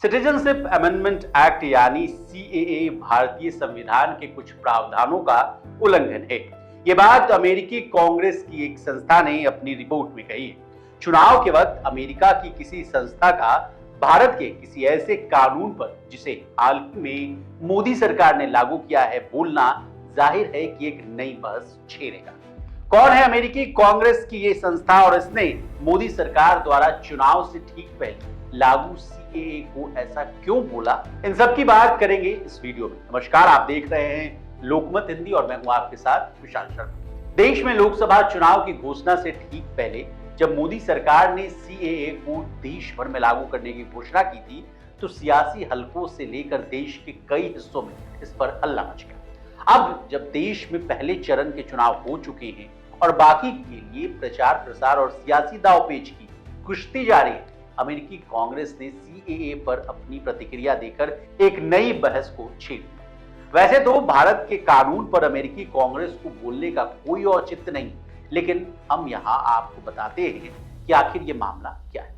Citizenship amendment act यानी CAA भारतीय संविधान के कुछ प्रावधानों का उल्लंघन है। ये बात अमेरिकी कांग्रेस की एक संस्था ने अपनी रिपोर्ट में कही है। चुनाव के वक्त अमेरिका की किसी संस्था का भारत के किसी ऐसे कानून पर जिसे हाल ही में मोदी सरकार ने लागू किया है बोलना जाहिर है कि एक नई बहस छेड़ेगा। कौन है अमेरिकी कांग्रेस की ये संस्था और इसने मोदी सरकार द्वारा चुनाव से ठीक पहले लागू सीएए को ऐसा क्यों बोला, इन सब की बात करेंगे इस वीडियो में। नमस्कार, आप देख रहे हैं लोकमत हिंदी और मैं हूं आपके साथ विशाल शर्मा। देश में लोकसभा चुनाव की घोषणा से ठीक पहले जब मोदी सरकार ने सीएए को देश भर में लागू करने की घोषणा की थी तो सियासी हलकों से लेकर देश के कई हिस्सों में इस पर हल्ला मच गया। अब जब देश में पहले चरण के चुनाव हो चुके हैं और बाकी के लिए प्रचार प्रसार और सियासी दांवपेच की कुश्ती जारी है, अमेरिकी कांग्रेस ने सीएए पर अपनी प्रतिक्रिया देकर एक नई बहस को छेड़ दिया। वैसे तो भारत के कानून पर अमेरिकी कांग्रेस को बोलने का कोई औचित्य नहीं, लेकिन हम यहाँ आपको बताते हैं कि आखिर ये मामला क्या है।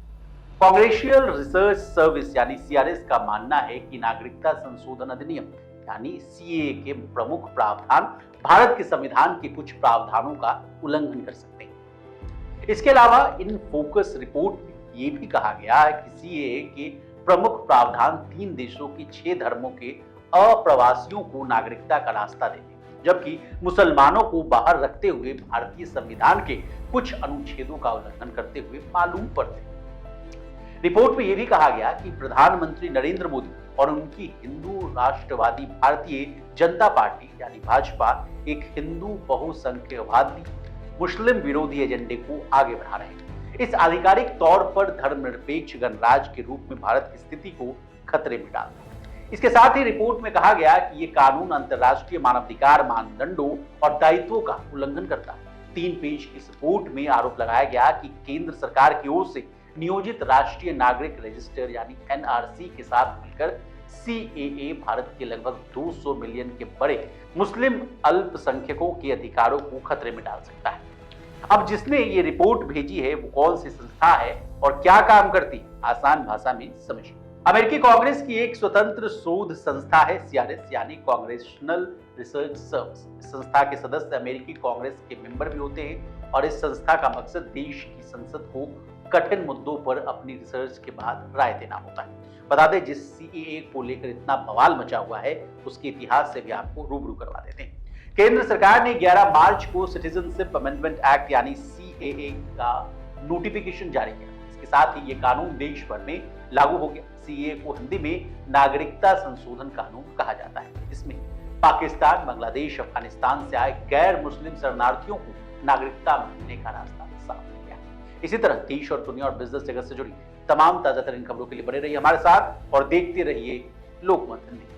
कांग्रेशियल रिसर्च सर्विस यानी सीआरएस का मानना है कि नागरिकता संशोधन अधिनियम यानी सीएए के प्रमुख प्रावधान भारत के संविधान के कुछ प्रावधानों का उल्लंघन कर सकते हैं। इसके अलावा इन फोकस रिपोर्ट में ये भी कहा गया है कि सीएए के प्रमुख प्रावधान 3 देशों के 6 धर्मों के अप्रवासियों को नागरिकता का रास्ता देते हैं, जबकि मुसलमानों को बाहर रखते हुए भारतीय संविधान के कुछ अनुच्छेदों का उल्लंघन करते हुए मालूम पड़ते हैं। रिपोर्ट में यह भी कहा गया कि प्रधानमंत्री नरेंद्र मोदी और उनकी हिंदू राष्ट्रवादी भारतीय जनता पार्टी यानी भाजपा एक हिंदू बहुसंख्यवादी मुस्लिम विरोधी एजेंडे को आगे बढ़ा रहे हैं। इस आधिकारिक तौर पर धर्मनिरपेक्ष गणराज्य के रूप में भारत की स्थिति को खतरे में डालता है। इसके साथ ही रिपोर्ट में कहा गया कि यह कानून अंतर्राष्ट्रीय मानवाधिकार मानदंडों और दायित्वों का उल्लंघन करता है। 3 पेज की रिपोर्ट में आरोप लगाया गया कि केंद्र सरकार की ओर से नियोजित राष्ट्रीय नागरिक रजिस्टर यानी एनआरसी के साथ मिलकर सीएए भारत के लगभग 200 मिलियन के बड़े मुस्लिम अल्पसंख्यकों के अधिकारों को खतरे में डाल सकता है। अब जिसने ये रिपोर्ट भेजी है वो कौन सी संस्था है और क्या काम करती है, आसान भाषा में समझिए। अमेरिकी कांग्रेस की एक स्वतंत्र शोध संस्था है सीआरएस यानी कांग्रेशनल रिसर्च सर्विस। इस संस्था के सदस्य अमेरिकी कांग्रेस के मेंबर भी होते हैं और इस संस्था का मकसद देश की संसद को कठिन मुद्दों पर अपनी रिसर्च के बाद राय देना होता है। बता दें, जिस सीएए को लेकर इतना बवाल मचा हुआ है उसके इतिहास से भी आपको रूबरू करवा देते हैं। केंद्र सरकार ने 11 मार्च को सिटीजनशिप अमेंडमेंट एक्ट यानी सीएए का नोटिफिकेशन जारी किया। इसके साथ ही ये कानून देश भर में लागू हो गया। सीएए को हिंदी में नागरिकता संशोधन कानून कहा जाता है। इसमें पाकिस्तान, बांग्लादेश, अफगानिस्तान से आए गैर मुस्लिम शरणार्थियों को नागरिकता मिलने का रास्ता साफ हो गया। इसी तरह देश और दुनिया और बिजनेस जगत से जुड़ी तमाम ताजा तरीन खबरों के लिए बने रहिए हमारे साथ और देखते रहिए लोकमत हिंदी।